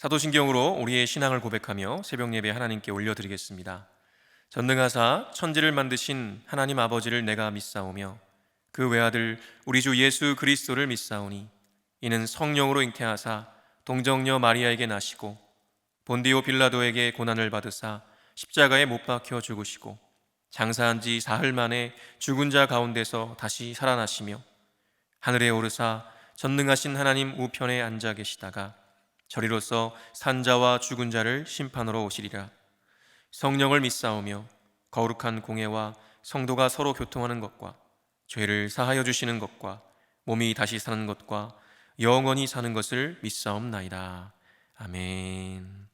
사도신경으로 우리의 신앙을 고백하며 새벽 예배 하나님께 올려드리겠습니다. 전능하사 천지를 만드신 하나님 아버지를 내가 믿사오며 그 외아들 우리 주 예수 그리스도를 믿사오니 이는 성령으로 잉태하사 동정녀 마리아에게 나시고 본디오 빌라도에게 고난을 받으사 십자가에 못 박혀 죽으시고 장사한 지 사흘 만에 죽은 자 가운데서 다시 살아나시며 하늘에 오르사 전능하신 하나님 우편에 앉아 계시다가 저리로서 산자와 죽은 자를 심판하러 오시리라. 성령을 믿사오며 거룩한 공예와 성도가 서로 교통하는 것과 죄를 사하여 주시는 것과 몸이 다시 사는 것과 영원히 사는 것을 믿사옵나이다. 아멘.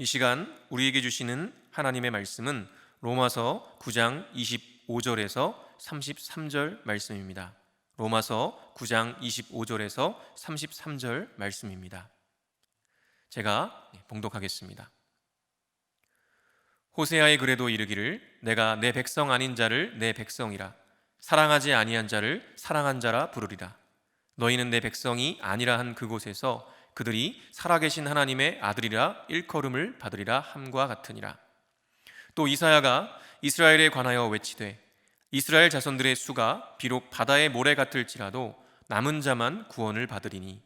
이 시간 우리에게 주시는 하나님의 말씀은 로마서 9장 25절에서 33절 말씀입니다. 로마서 9장 25절에서 33절 말씀입니다. 제가 봉독하겠습니다. 호세아의 글에도 이르기를 내가 내 백성 아닌 자를 내 백성이라 사랑하지 아니한 자를 사랑한 자라 부르리라. 너희는 내 백성이 아니라 한 그곳에서 그들이 살아계신 하나님의 아들이라 일컬음을 받으리라 함과 같으니라. 또 이사야가 이스라엘에 관하여 외치되 이스라엘 자손들의 수가 비록 바다의 모래 같을지라도 남은 자만 구원을 받으리니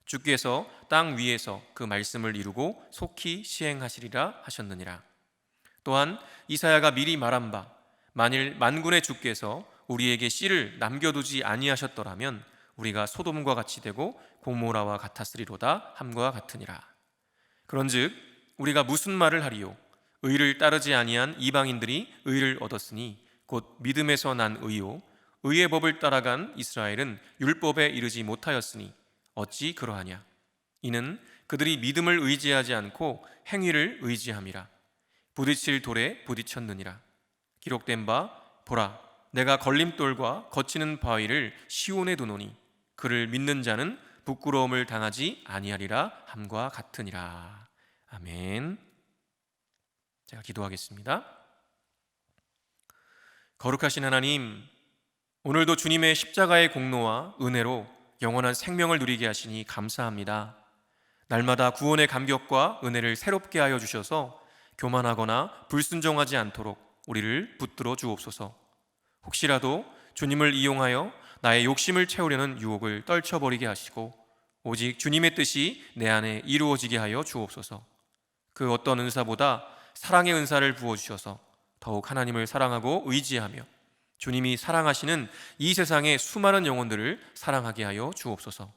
주께서 땅 위에서 그 말씀을 이루고 속히 시행하시리라 하셨느니라. 또한 이사야가 미리 말한 바 만일 만군의 주께서 우리에게 씨를 남겨두지 아니하셨더라면 우리가 소돔과 같이 되고 고모라와 같았으리로다 함과 같으니라. 그런즉 우리가 무슨 말을 하리요? 의를 따르지 아니한 이방인들이 의를 얻었으니 곧 믿음에서 난 의요 의의 법을 따라간 이스라엘은 율법에 이르지 못하였으니 어찌 그러하냐? 이는 그들이 믿음을 의지하지 않고 행위를 의지함이라. 부딪힐 돌에 부딪혔느니라. 기록된 바 보라, 내가 걸림돌과 거치는 바위를 시온에 두노니 그를 믿는 자는 부끄러움을 당하지 아니하리라 함과 같으니라. 아멘. 제가 기도하겠습니다. 거룩하신 하나님, 오늘도 주님의 십자가의 공로와 은혜로 영원한 생명을 누리게 하시니 감사합니다. 날마다 구원의 감격과 은혜를 새롭게 하여 주셔서 교만하거나 불순종하지 않도록 우리를 붙들어 주옵소서. 혹시라도 주님을 이용하여 나의 욕심을 채우려는 유혹을 떨쳐버리게 하시고 오직 주님의 뜻이 내 안에 이루어지게 하여 주옵소서. 그 어떤 은사보다 사랑의 은사를 부어주셔서 더욱 하나님을 사랑하고 의지하며 주님이 사랑하시는 이 세상의 수많은 영혼들을 사랑하게 하여 주옵소서.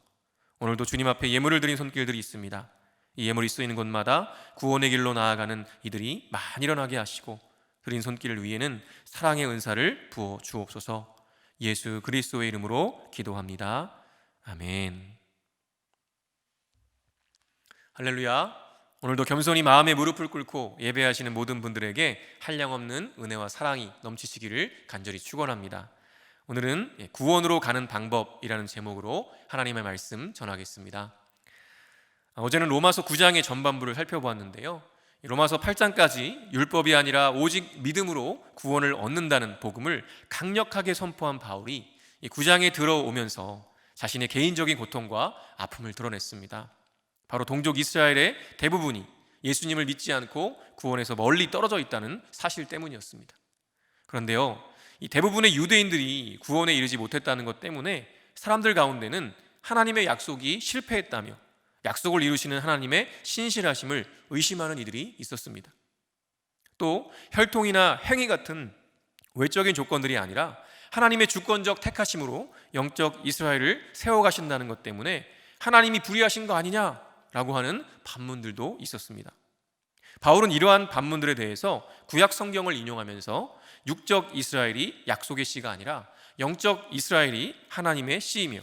오늘도 주님 앞에 예물을 드린 손길들이 있습니다. 이 예물이 쓰이는 곳마다 구원의 길로 나아가는 이들이 많이 일어나게 하시고 드린 손길 위에는 사랑의 은사를 부어 주옵소서. 예수 그리스도의 이름으로 기도합니다. 아멘. 할렐루야. 오늘도 겸손히 마음의 무릎을 꿇고 예배하시는 모든 분들에게 한량없는 은혜와 사랑이 넘치시기를 간절히 축원합니다. 오늘은 구원으로 가는 방법이라는 제목으로 하나님의 말씀 전하겠습니다. 어제는 로마서 9장의 전반부를 살펴보았는데요, 로마서 8장까지 율법이 아니라 오직 믿음으로 구원을 얻는다는 복음을 강력하게 선포한 바울이 9장에 들어오면서 자신의 개인적인 고통과 아픔을 드러냈습니다. 바로 동족 이스라엘의 대부분이 예수님을 믿지 않고 구원에서 멀리 떨어져 있다는 사실 때문이었습니다. 그런데요, 이 대부분의 유대인들이 구원에 이르지 못했다는 것 때문에 사람들 가운데는 하나님의 약속이 실패했다며 약속을 이루시는 하나님의 신실하심을 의심하는 이들이 있었습니다. 또 혈통이나 행위 같은 외적인 조건들이 아니라 하나님의 주권적 택하심으로 영적 이스라엘을 세워가신다는 것 때문에 하나님이 불의하신 거 아니냐라고 하는 반문들도 있었습니다. 바울은 이러한 반문들에 대해서 구약 성경을 인용하면서 육적 이스라엘이 약속의 씨가 아니라 영적 이스라엘이 하나님의 씨이며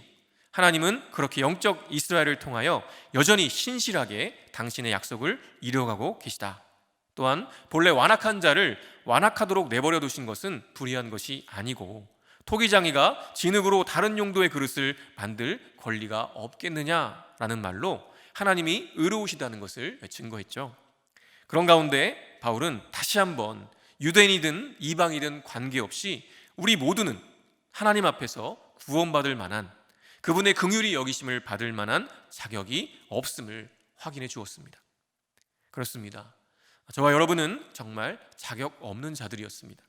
하나님은 그렇게 영적 이스라엘을 통하여 여전히 신실하게 당신의 약속을 이루어가고 계시다. 또한 본래 완악한 자를 완악하도록 내버려 두신 것은 불의한 것이 아니고 토기장이가 진흙으로 다른 용도의 그릇을 만들 권리가 없겠느냐라는 말로 하나님이 의로우시다는 것을 증거했죠. 그런 가운데 바울은 다시 한번 유대인이든 이방이든 관계없이 우리 모두는 하나님 앞에서 구원받을 만한, 그분의 긍휼히 여기심을 받을 만한 자격이 없음을 확인해 주었습니다. 그렇습니다. 저와 여러분은 정말 자격 없는 자들이었습니다.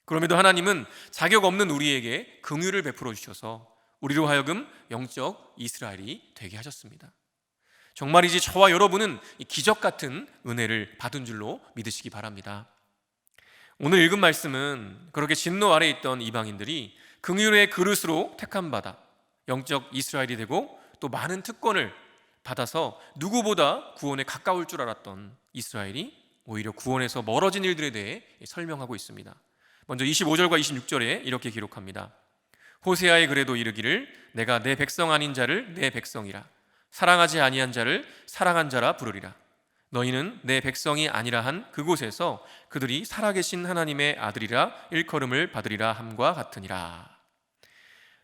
그럼에도 하나님은 자격 없는 우리에게 긍휼을 베풀어 주셔서 우리로 하여금 영적 이스라엘이 되게 하셨습니다. 정말이지 저와 여러분은 이 기적 같은 은혜를 받은 줄로 믿으시기 바랍니다. 오늘 읽은 말씀은 그렇게 진노 아래에 있던 이방인들이 긍휼의 그릇으로 택함 받아 영적 이스라엘이 되고 또 많은 특권을 받아서 누구보다 구원에 가까울 줄 알았던 이스라엘이 오히려 구원에서 멀어진 일들에 대해 설명하고 있습니다. 먼저 25절과 26절에 이렇게 기록합니다. 호세아의 글에도 이르기를 내가 내 백성 아닌 자를 내 백성이라 사랑하지 아니한 자를 사랑한 자라 부르리라. 너희는 내 백성이 아니라 한 그곳에서 그들이 살아계신 하나님의 아들이라 일컬음을 받으리라 함과 같으니라.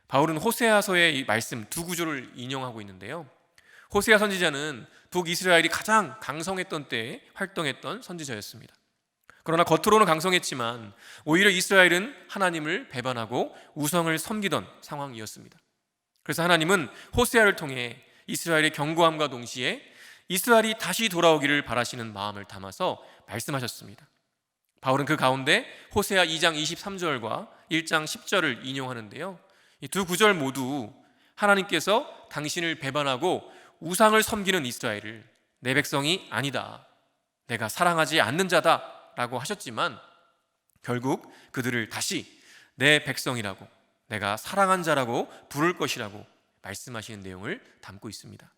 바울은 호세아서의 이 말씀 두 구절을 인용하고 있는데요, 호세아 선지자는 북이스라엘이 가장 강성했던 때에 활동했던 선지자였습니다. 그러나 겉으로는 강성했지만 오히려 이스라엘은 하나님을 배반하고 우상을 섬기던 상황이었습니다. 그래서 하나님은 호세아를 통해 이스라엘의 견고함과 동시에 이스라엘이 다시 돌아오기를 바라시는 마음을 담아서 말씀하셨습니다. 바울은 그 가운데 호세아 2장 23절과 1장 10절을 인용하는데요, 이 두 구절 모두 하나님께서 당신을 배반하고 우상을 섬기는 이스라엘을 내 백성이 아니다, 내가 사랑하지 않는 자다 라고 하셨지만 결국 그들을 다시 내 백성이라고, 내가 사랑한 자라고 부를 것이라고 말씀하시는 내용을 담고 있습니다.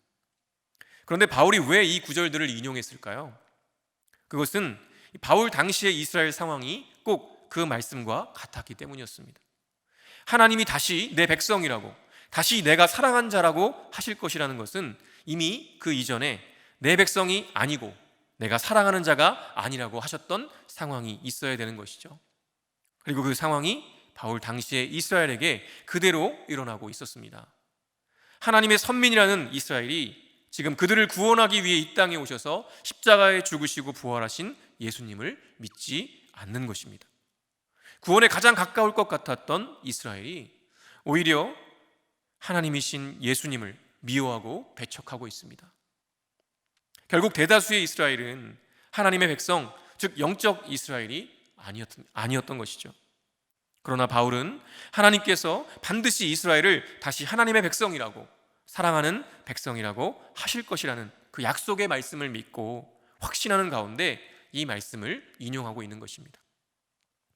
그런데 바울이 왜 이 구절들을 인용했을까요? 그것은 바울 당시의 이스라엘 상황이 꼭 그 말씀과 같았기 때문이었습니다. 하나님이 다시 내 백성이라고, 다시 내가 사랑한 자라고 하실 것이라는 것은 이미 그 이전에 내 백성이 아니고 내가 사랑하는 자가 아니라고 하셨던 상황이 있어야 되는 것이죠. 그리고 그 상황이 바울 당시에 이스라엘에게 그대로 일어나고 있었습니다. 하나님의 선민이라는 이스라엘이 지금 그들을 구원하기 위해 이 땅에 오셔서 십자가에 죽으시고 부활하신 예수님을 믿지 않는 것입니다. 구원에 가장 가까울 것 같았던 이스라엘이 오히려 하나님이신 예수님을 미워하고 배척하고 있습니다. 결국 대다수의 이스라엘은 하나님의 백성, 즉 영적 이스라엘이 아니었던 것이죠. 그러나 바울은 하나님께서 반드시 이스라엘을 다시 하나님의 백성이라고, 사랑하는 백성이라고 하실 것이라는 그 약속의 말씀을 믿고 확신하는 가운데 이 말씀을 인용하고 있는 것입니다.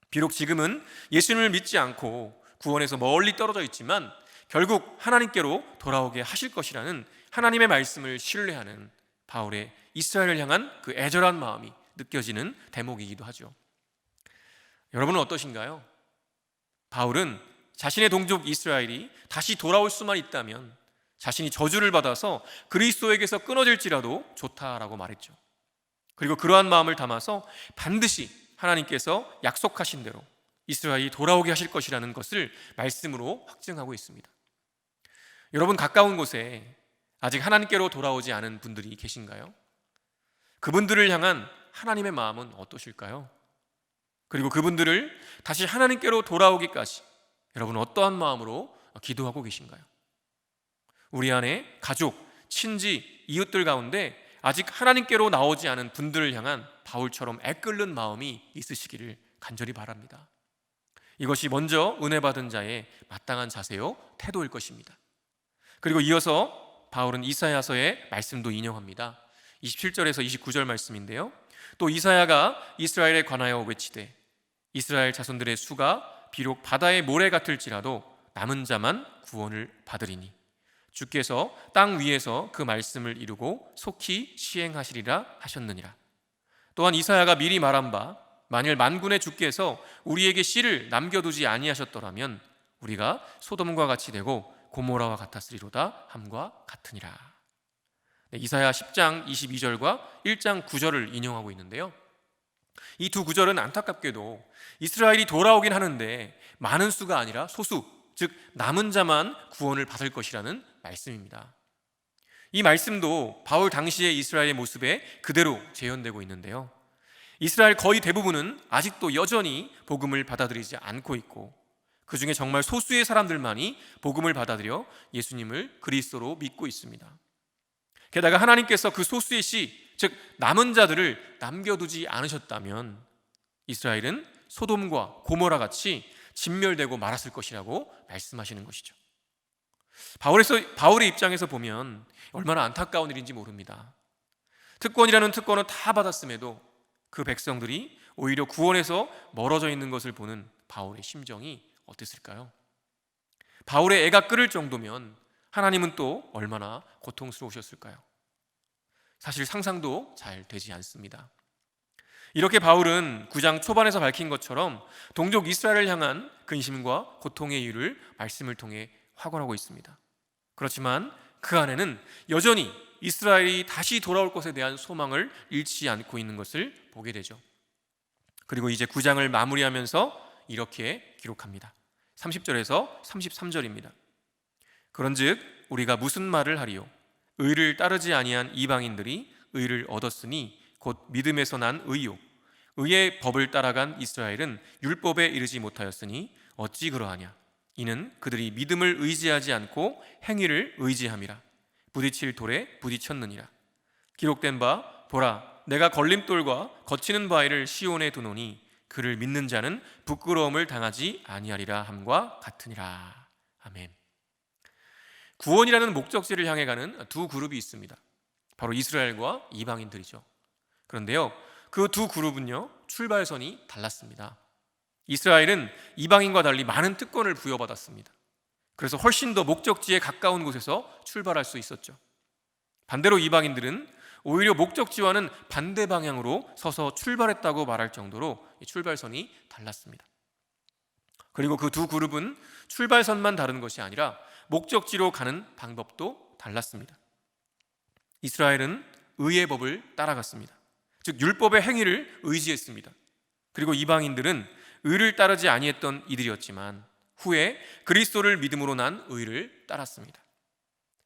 비록 지금은 예수님을 믿지 않고 구원에서 멀리 떨어져 있지만 결국 하나님께로 돌아오게 하실 것이라는 하나님의 말씀을 신뢰하는 바울의 이스라엘을 향한 그 애절한 마음이 느껴지는 대목이기도 하죠. 여러분은 어떠신가요? 바울은 자신의 동족 이스라엘이 다시 돌아올 수만 있다면 자신이 저주를 받아서 그리스도에게서 끊어질지라도 좋다라고 말했죠. 그리고 그러한 마음을 담아서 반드시 하나님께서 약속하신 대로 이스라엘이 돌아오게 하실 것이라는 것을 말씀으로 확증하고 있습니다. 여러분, 가까운 곳에 아직 하나님께로 돌아오지 않은 분들이 계신가요? 그분들을 향한 하나님의 마음은 어떠실까요? 그리고 그분들을 다시 하나님께로 돌아오기까지 여러분은 어떠한 마음으로 기도하고 계신가요? 우리 안에 가족, 친지, 이웃들 가운데 아직 하나님께로 나오지 않은 분들을 향한 바울처럼 애끓는 마음이 있으시기를 간절히 바랍니다. 이것이 먼저 은혜 받은 자의 마땅한 자세요 태도일 것입니다. 그리고 이어서 바울은 이사야서의 말씀도 인용합니다. 27절에서 29절 말씀인데요, 또 이사야가 이스라엘에 관하여 외치되 이스라엘 자손들의 수가 비록 바다의 모래 같을지라도 남은 자만 구원을 받으리니 주께서 땅 위에서 그 말씀을 이루고 속히 시행하시리라 하셨느니라. 또한 이사야가 미리 말한 바 만일 만군의 주께서 우리에게 씨를 남겨두지 아니하셨더라면 우리가 소돔과 같이 되고 고모라와 같았으리로다 함과 같으니라. 이사야 10장 22절과 1장 9절을 인용하고 있는데요, 이 두 구절은 안타깝게도 이스라엘이 돌아오긴 하는데 많은 수가 아니라 소수, 즉 남은 자만 구원을 받을 것이라는 말씀입니다. 이 말씀도 바울 당시의 이스라엘의 모습에 그대로 재현되고 있는데요, 이스라엘 거의 대부분은 아직도 여전히 복음을 받아들이지 않고 있고 그 중에 정말 소수의 사람들만이 복음을 받아들여 예수님을 그리스도로 믿고 있습니다. 게다가 하나님께서 그 소수의 씨, 즉 남은 자들을 남겨두지 않으셨다면 이스라엘은 소돔과 고모라 같이 진멸되고 말았을 것이라고 말씀하시는 것이죠. 바울의 입장에서 보면 얼마나 안타까운 일인지 모릅니다. 특권이라는 특권은 다 받았음에도 그 백성들이 오히려 구원에서 멀어져 있는 것을 보는 바울의 심정이 어땠을까요? 바울의 애가 끓을 정도면 하나님은 또 얼마나 고통스러우셨을까요? 사실 상상도 잘 되지 않습니다. 이렇게 바울은 9장 초반에서 밝힌 것처럼 동족 이스라엘을 향한 근심과 고통의 이유를 말씀을 통해 확언하고 있습니다. 그렇지만 그 안에는 여전히 이스라엘이 다시 돌아올 것에 대한 소망을 잃지 않고 있는 것을 보게 되죠. 그리고 이제 9장을 마무리하면서 이렇게 기록합니다. 30절에서 33절입니다. 그런즉 우리가 무슨 말을 하리요? 의를 따르지 아니한 이방인들이 의를 얻었으니 곧 믿음에서 난 의요, 의의 법을 따라간 이스라엘은 율법에 이르지 못하였으니 어찌 그러하냐? 이는 그들이 믿음을 의지하지 않고 행위를 의지함이라. 부딪힐 돌에 부딪혔느니라. 기록된 바 보라, 내가 걸림돌과 거치는 바위를 시온에 두노니 그를 믿는 자는 부끄러움을 당하지 아니하리라 함과 같으니라. 아멘. 구원이라는 목적지를 향해 가는 두 그룹이 있습니다. 바로 이스라엘과 이방인들이죠. 그런데요, 그 두 그룹은요 출발선이 달랐습니다. 이스라엘은 이방인과 달리 많은 특권을 부여받았습니다. 그래서 훨씬 더 목적지에 가까운 곳에서 출발할 수 있었죠. 반대로 이방인들은 오히려 목적지와는 반대 방향으로 서서 출발했다고 말할 정도로 출발선이 달랐습니다. 그리고 그 두 그룹은 출발선만 다른 것이 아니라 목적지로 가는 방법도 달랐습니다. 이스라엘은 의의 법을 따라갔습니다. 즉 율법의 행위를 의지했습니다. 그리고 이방인들은 의를 따르지 아니했던 이들이었지만 후에 그리스도를 믿음으로 난 의를 따랐습니다.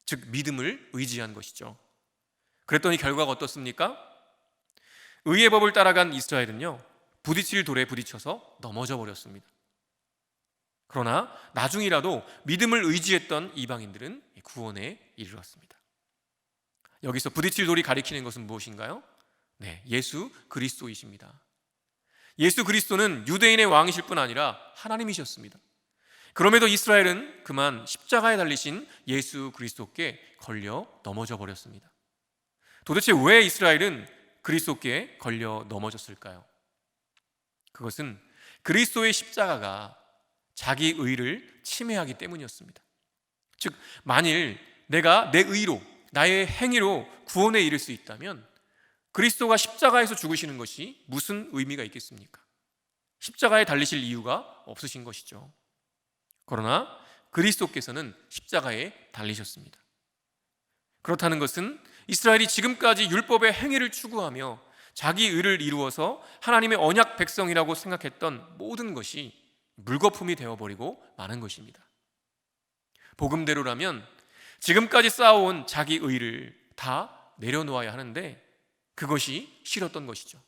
즉 믿음을 의지한 것이죠. 그랬더니 결과가 어떻습니까? 의의 법을 따라간 이스라엘은요, 부딪힐 돌에 부딪혀서 넘어져 버렸습니다. 그러나 나중이라도 믿음을 의지했던 이방인들은 구원에 이르렀습니다. 여기서 부딪힐 돌이 가리키는 것은 무엇인가요? 네, 예수 그리스도이십니다. 예수 그리스도는 유대인의 왕이실 뿐 아니라 하나님이셨습니다. 그럼에도 이스라엘은 그만 십자가에 달리신 예수 그리스도께 걸려 넘어져 버렸습니다. 도대체 왜 이스라엘은 그리스도께 걸려 넘어졌을까요? 그것은 그리스도의 십자가가 자기 의를 침해하기 때문이었습니다. 즉, 만일 내가 내 의로, 나의 행위로 구원에 이를 수 있다면 그리스도가 십자가에서 죽으시는 것이 무슨 의미가 있겠습니까? 십자가에 달리실 이유가 없으신 것이죠. 그러나 그리스도께서는 십자가에 달리셨습니다. 그렇다는 것은 이스라엘이 지금까지 율법의 행위를 추구하며 자기 의를 이루어서 하나님의 언약 백성이라고 생각했던 모든 것이 물거품이 되어버리고 마는 것입니다. 복음대로라면 지금까지 쌓아온 자기 의를 다 내려놓아야 하는데 그것이 싫었던 것이죠.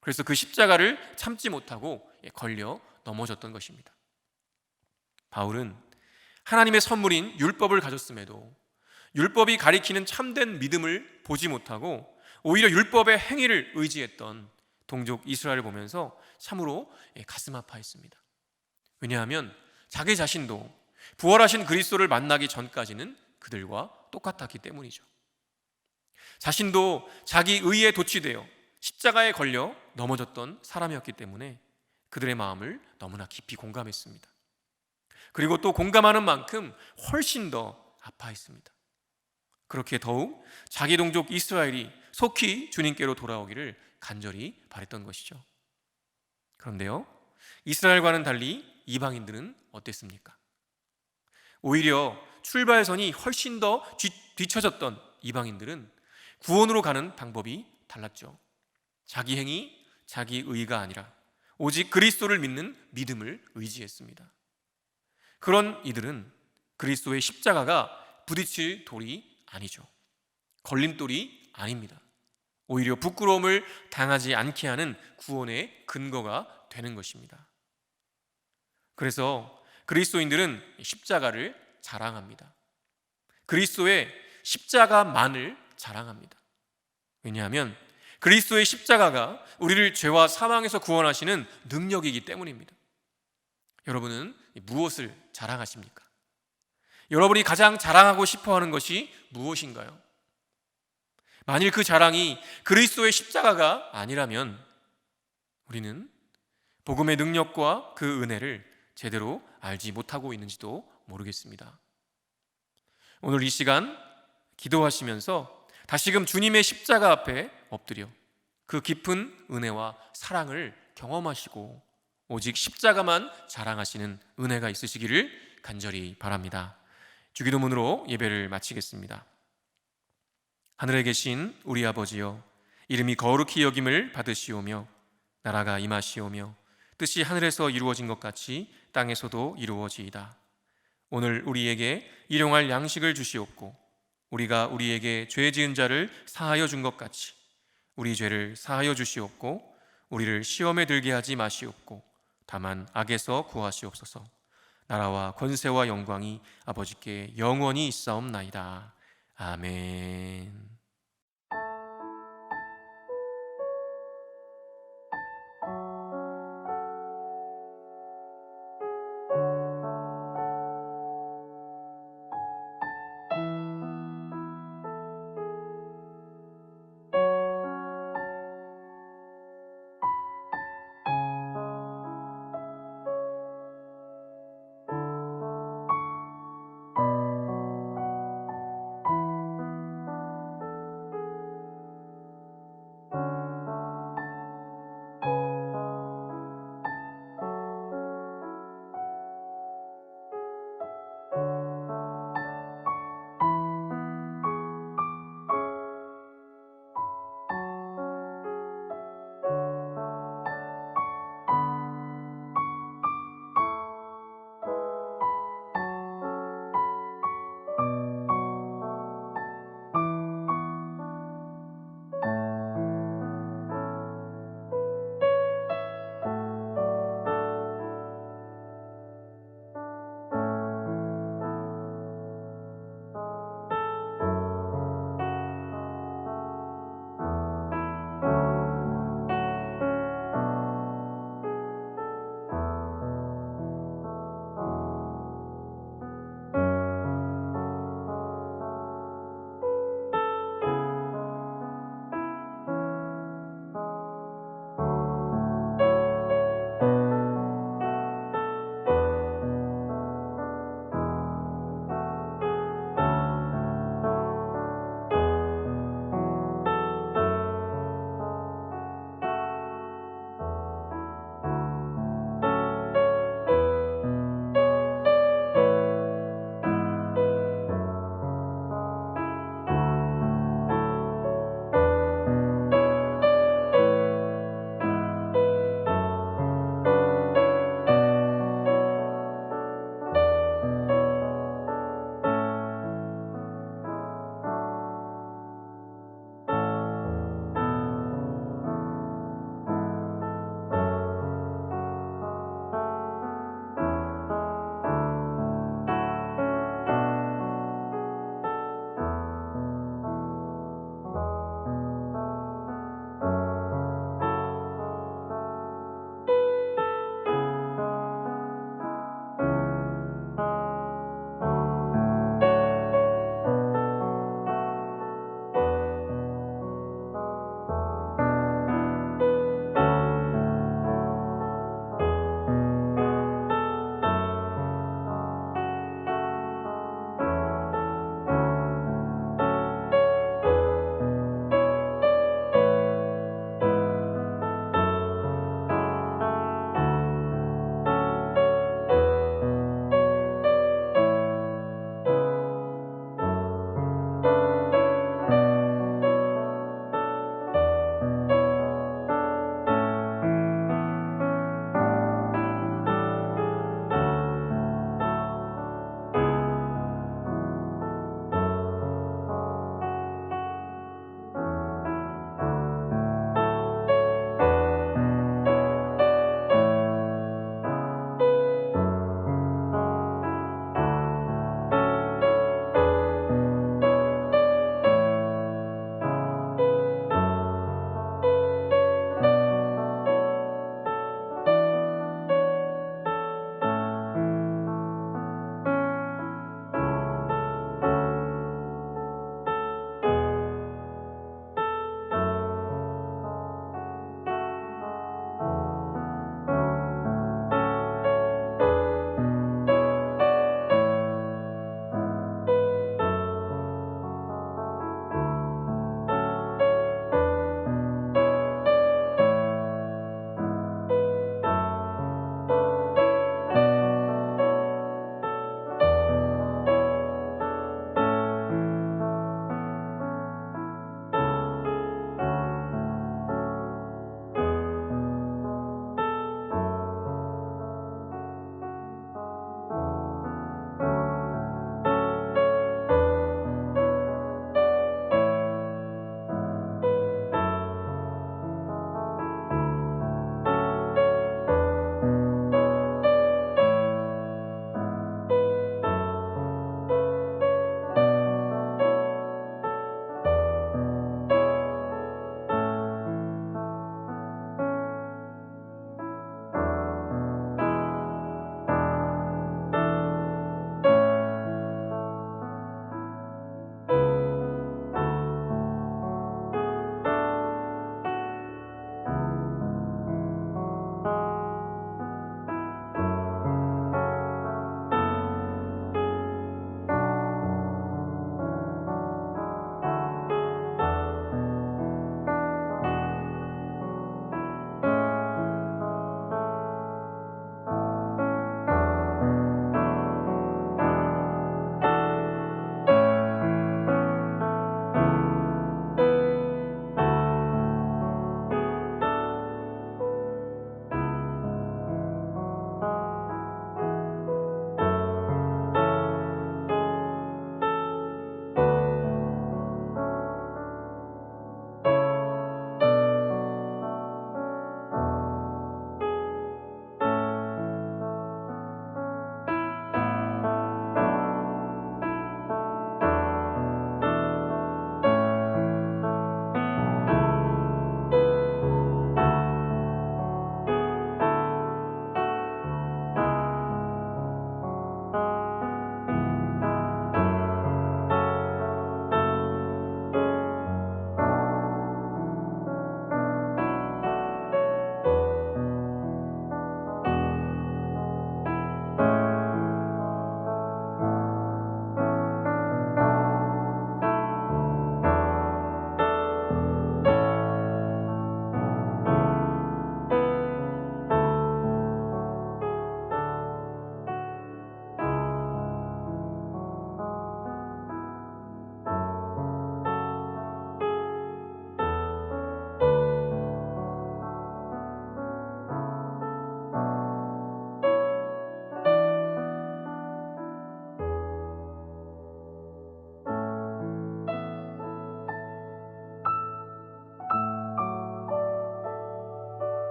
그래서 그 십자가를 참지 못하고 걸려 넘어졌던 것입니다. 바울은 하나님의 선물인 율법을 가졌음에도 율법이 가리키는 참된 믿음을 보지 못하고 오히려 율법의 행위를 의지했던 동족 이스라엘을 보면서 참으로 가슴 아파했습니다. 왜냐하면 자기 자신도 부활하신 그리스도를 만나기 전까지는 그들과 똑같았기 때문이죠. 자신도 자기 의에 도취되어 십자가에 걸려 넘어졌던 사람이었기 때문에 그들의 마음을 너무나 깊이 공감했습니다. 그리고 또 공감하는 만큼 훨씬 더 아파했습니다. 그렇게 더욱 자기 동족 이스라엘이 속히 주님께로 돌아오기를 간절히 바랬던 것이죠. 그런데요, 이스라엘과는 달리 이방인들은 어땠습니까? 오히려 출발선이 훨씬 더 뒤처졌던 이방인들은 구원으로 가는 방법이 달랐죠. 자기 행위, 자기 의가 아니라 오직 그리스도를 믿는 믿음을 의지했습니다. 그런 이들은 그리스도의 십자가가 부딪힐 돌이 아니죠. 걸림돌이 아닙니다. 오히려 부끄러움을 당하지 않게 하는 구원의 근거가 되는 것입니다. 그래서 그리스도인들은 십자가를 자랑합니다. 그리스도의 십자가만을 자랑합니다. 왜냐하면 그리스도의 십자가가 우리를 죄와 사망에서 구원하시는 능력이기 때문입니다. 여러분은 무엇을 자랑하십니까? 여러분이 가장 자랑하고 싶어하는 것이 무엇인가요? 만일 그 자랑이 그리스도의 십자가가 아니라면 우리는 복음의 능력과 그 은혜를 제대로 알지 못하고 있는지도 모르겠습니다. 오늘 이 시간 기도하시면서 다시금 주님의 십자가 앞에 엎드려 그 깊은 은혜와 사랑을 경험하시고 오직 십자가만 자랑하시는 은혜가 있으시기를 간절히 바랍니다. 주기도문으로 예배를 마치겠습니다. 하늘에 계신 우리 아버지여, 이름이 거룩히 여김을 받으시오며 나라가 임하시오며 뜻이 하늘에서 이루어진 것 같이 땅에서도 이루어지이다. 오늘 우리에게 일용할 양식을 주시옵고 우리가 우리에게 죄 지은 자를 사하여 준 것 같이 우리 죄를 사하여 주시옵고 우리를 시험에 들게 하지 마시옵고 다만 악에서 구하시옵소서. 나라와 권세와 영광이 아버지께 영원히 있사옵나이다. 아멘.